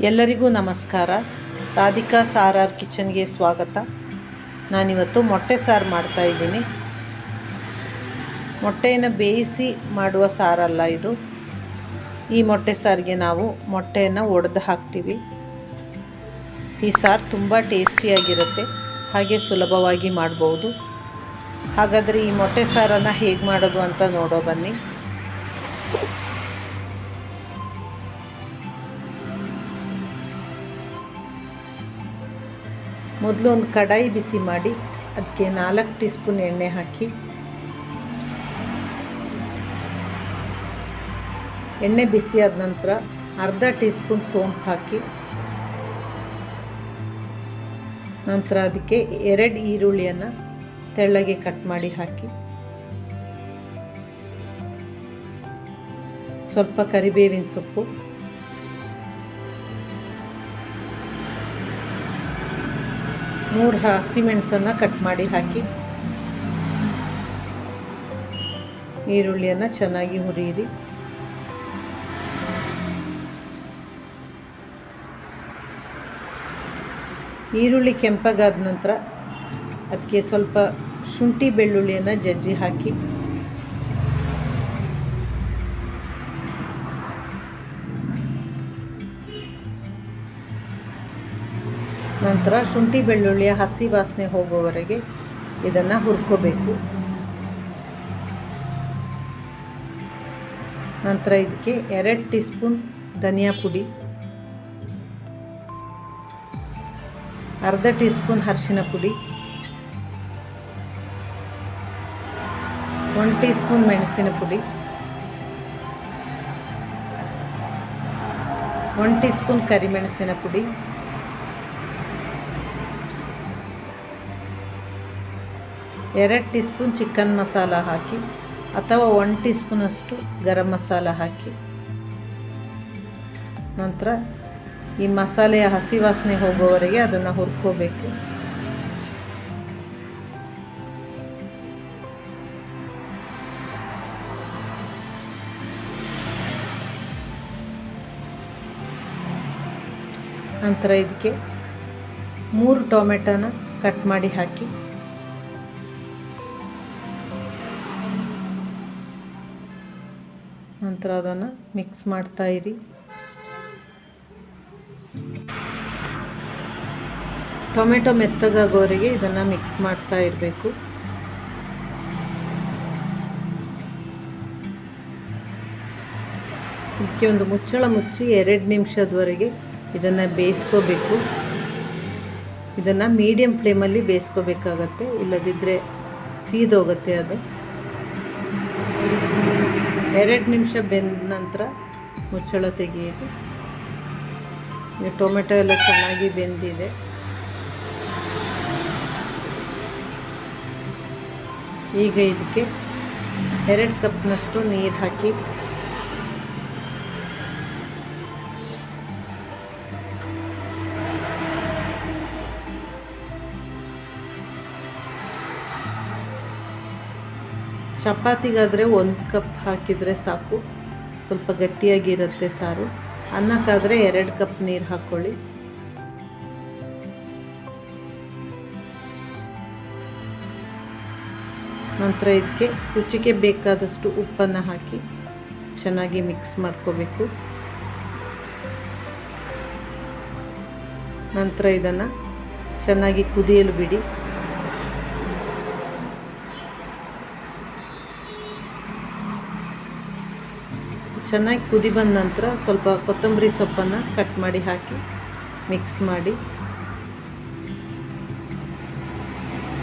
ಎಲ್ಲರಿಗೂ ನಮಸ್ಕಾರ. ರಾಧಿಕಾಸ್ RR ಕಿಚನ್ಗೆ ಸ್ವಾಗತ. ನಾನಿವತ್ತು ಮೊಟ್ಟೆ ಸಾರು ಮಾಡ್ತಾ ಇದ್ದೀನಿ. ಮೊಟ್ಟೆಯನ್ನು ಬೇಯಿಸಿ ಮಾಡುವ ಸಾರಲ್ಲ ಇದು. ಈ ಮೊಟ್ಟೆ ಸಾರಿಗೆ ನಾವು ಮೊಟ್ಟೆಯನ್ನು ಒಡೆದು ಹಾಕ್ತೀವಿ. ಈ ಸಾರು ತುಂಬ ಟೇಸ್ಟಿಯಾಗಿರುತ್ತೆ, ಹಾಗೆ ಸುಲಭವಾಗಿ ಮಾಡ್ಬೋದು. ಹಾಗಾದರೆ ಈ ಮೊಟ್ಟೆ ಸಾರನ್ನು ಹೇಗೆ ಮಾಡೋದು ಅಂತ ನೋಡೋ ಬನ್ನಿ. ಮೊದಲು ಒಂದು ಕಡಾಯಿ ಬಿಸಿ ಮಾಡಿ ಅದಕ್ಕೆ 4 ಟೀ ಸ್ಪೂನ್ ಎಣ್ಣೆ ಹಾಕಿ, ಎಣ್ಣೆ ಬಿಸಿ ಆದ ನಂತರ ಅರ್ಧ ಟೀ ಸ್ಪೂನ್ ಸೋಂಪು ಹಾಕಿ, ನಂತರ ಅದಕ್ಕೆ 2 ಈರುಳ್ಳಿಯನ್ನು ತೆಳ್ಳಗೆ ಕಟ್ ಮಾಡಿ ಹಾಕಿ, ಸ್ವಲ್ಪ ಕರಿಬೇವಿನ ಸೊಪ್ಪು, ಮೂರು ಹಸಿಮೆಣಸನ್ನು ಕಟ್ ಮಾಡಿ ಹಾಕಿ, ಈರುಳ್ಳಿಯನ್ನು ಚೆನ್ನಾಗಿ ಹುರಿಯಿರಿ. ಈರುಳ್ಳಿ ಕೆಂಪಗಾದ ನಂತರ ಅದಕ್ಕೆ ಸ್ವಲ್ಪ ಶುಂಠಿ ಬೆಳ್ಳುಳ್ಳಿಯನ್ನು ಜಜ್ಜಿ ಹಾಕಿ, ನಂತರ ಶುಂಠಿ ಬೆಳ್ಳುಳ್ಳಿಯ ಹಸಿ ವಾಸನೆ ಹೋಗೋವರೆಗೆ ಇದನ್ನು ಹುರ್ಕೋಬೇಕು. ನಂತರ ಇದಕ್ಕೆ 2 ಟೀ ಸ್ಪೂನ್ ಧನಿಯಾ ಪುಡಿ, ಅರ್ಧ ಟೀ ಸ್ಪೂನ್ ಅರಿಶಿನ ಪುಡಿ, 1 ಟೀ ಸ್ಪೂನ್ ಮೆಣಸಿನ ಪುಡಿ, 1 ಟೀ ಸ್ಪೂನ್ ಕರಿಮೆಣಸಿನ ಪುಡಿ, 2 ಟೀ ಸ್ಪೂನ್ ಚಿಕನ್ ಮಸಾಲ ಹಾಕಿ ಅಥವಾ 1 ಟೀ ಸ್ಪೂನ್ ಅಷ್ಟು ಗರಂ ಮಸಾಲ ಹಾಕಿ, ನಂತರ ಈ ಮಸಾಲೆಯ ಹಸಿ ವಾಸನೆ ಹೋಗೋವರೆಗೆ ಅದನ್ನು ಹುರ್ಕೋಬೇಕು. ನಂತರ ಇದಕ್ಕೆ 3 ಟೊಮೆಟೊನ ಕಟ್ ಮಾಡಿ ಹಾಕಿ, ನಂತರ ಅದನ್ನು ಮಿಕ್ಸ್ ಮಾಡ್ತಾ ಇರಿ. ಟೊಮೆಟೊ ಮೆತ್ತಗಾಗೋವರೆಗೆ ಇದನ್ನು ಮಿಕ್ಸ್ ಮಾಡ್ತಾ ಇರಬೇಕು. ಇದಕ್ಕೆ ಒಂದು ಮುಚ್ಚಳ ಮುಚ್ಚಿ 2 ನಿಮಿಷದವರೆಗೆ ಇದನ್ನು ಬೇಯಿಸ್ಕೋಬೇಕು. ಇದನ್ನು ಮೀಡಿಯಂ ಫ್ಲೇಮಲ್ಲಿ ಬೇಯಿಸ್ಕೋಬೇಕಾಗತ್ತೆ, ಇಲ್ಲದಿದ್ದರೆ ಸೀದೋಗುತ್ತೆ ಅದು. 2 ನಿಮಿಷ ಬೆಂದ ನಂತರ ಮುಚ್ಚಳ ತೆಗೆಯಿರಿ. ಟೊಮೆಟೊ ಎಲ್ಲ ಚೆನ್ನಾಗಿ ಬೆಂದಿದೆ. ಈಗ ಇದಕ್ಕೆ 2 ಕಪ್ನಷ್ಟು ನೀರು ಹಾಕಿ, ಚಪಾತಿಗಾದರೆ 1 ಕಪ್ ಹಾಕಿದರೆ ಸಾಕು, ಸ್ವಲ್ಪ ಗಟ್ಟಿಯಾಗಿರುತ್ತೆ ಸಾರು. ಅನ್ನಕ್ಕಾದರೆ 2 ಕಪ್ ನೀರು ಹಾಕ್ಕೊಳ್ಳಿ. ನಂತರ ಇದಕ್ಕೆ ರುಚಿಗೆ ಬೇಕಾದಷ್ಟು ಉಪ್ಪನ್ನು ಹಾಕಿ ಚೆನ್ನಾಗಿ ಮಿಕ್ಸ್ ಮಾಡ್ಕೋಬೇಕು. ನಂತರ ಇದನ್ನು ಚೆನ್ನಾಗಿ ಕುದಿಯಲು ಬಿಡಿ. ಚೆನ್ನಾಗಿ ಕುದಿ ಬಂದ ನಂತರ ಸ್ವಲ್ಪ ಕೊತ್ತಂಬರಿ ಸೊಪ್ಪನ್ನು ಕಟ್ ಮಾಡಿ ಹಾಕಿ ಮಿಕ್ಸ್ ಮಾಡಿ,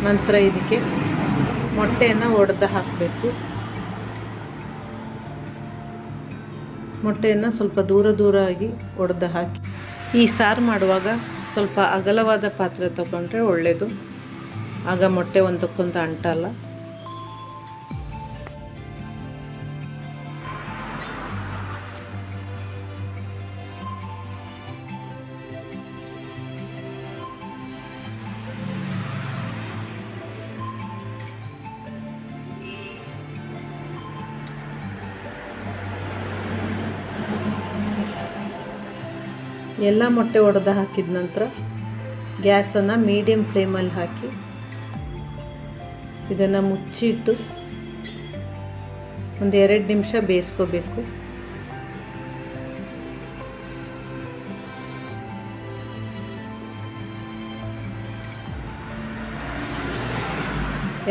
ನಂತರ ಇದಕ್ಕೆ ಮೊಟ್ಟೆಯನ್ನು ಒಡೆದು ಹಾಕಬೇಕು. ಮೊಟ್ಟೆಯನ್ನು ಸ್ವಲ್ಪ ದೂರ ಆಗಿ ಒಡೆದು ಹಾಕಿ. ಈ ಸಾರು ಮಾಡುವಾಗ ಸ್ವಲ್ಪ ಅಗಲವಾದ ಪಾತ್ರೆ ತಗೊಂಡ್ರೆ ಒಳ್ಳೆಯದು, ಆಗ ಮೊಟ್ಟೆ ಒಂದಕ್ಕೊಂದು ಅಂಟಲ್ಲ. ಎಲ್ಲ ಮೊಟ್ಟೆ ಒಡೆದು ಹಾಕಿದ ನಂತರ ಗ್ಯಾಸನ್ನು ಮೀಡಿಯಮ್ ಫ್ಲೇಮಲ್ಲಿ ಹಾಕಿ ಇದನ್ನು ಮುಚ್ಚಿಟ್ಟು ಒಂದು 2 ನಿಮಿಷ ಬೇಯಿಸ್ಕೋಬೇಕು.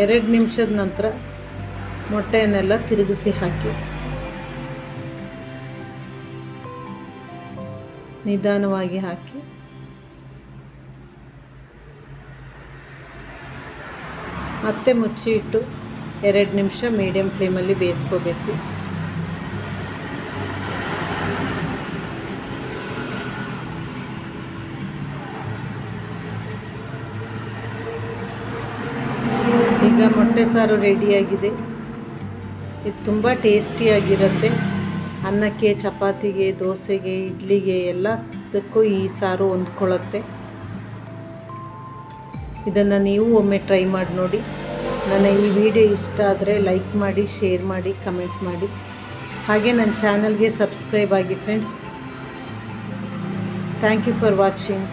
ಎರಡು ನಿಮಿಷದ ನಂತರ ಮೊಟ್ಟೆಯನ್ನೆಲ್ಲ ತಿರುಗಿಸಿ ಹಾಕಿ ನಿಧಾನವಾಗಿ ಹಾಕಿ ಮತ್ತೆ ಮುಚ್ಚಿ ಇಟ್ಟು 2 ನಿಮಿಷ ಮೀಡಿಯಂ ಫ್ಲೇಮಲ್ಲಿ ಬೇಯಿಸ್ಕೋಬೇಕು. ಈಗ ಮೊಟ್ಟೆ ಸಾರು ರೆಡಿಯಾಗಿದೆ. ಇದು ತುಂಬ ಟೇಸ್ಟಿಯಾಗಿರುತ್ತೆ. ಅನ್ನಕ್ಕೆ, ಚಪಾತಿಗೆ, ದೋಸೆಗೆ, ಇಡ್ಲಿಗೆ ಎಲ್ಲದಕ್ಕೂ ಈ ಸಾರು ಹೊಂದ್ಕೊಳ್ಳುತ್ತೆ. ಇದನ್ನು ನೀವು ಒಮ್ಮೆ ಟ್ರೈ ಮಾಡಿ ನೋಡಿ. ನನ್ನ ಈ ವಿಡಿಯೋ ಇಷ್ಟ ಆದರೆ ಲೈಕ್ ಮಾಡಿ, ಶೇರ್ ಮಾಡಿ, ಕಮೆಂಟ್ ಮಾಡಿ. ಹಾಗೆ ನನ್ನ ಚಾನಲ್ಗೆ ಸಬ್ಸ್ಕ್ರೈಬ್ ಆಗಿ friends. Thank you for watching.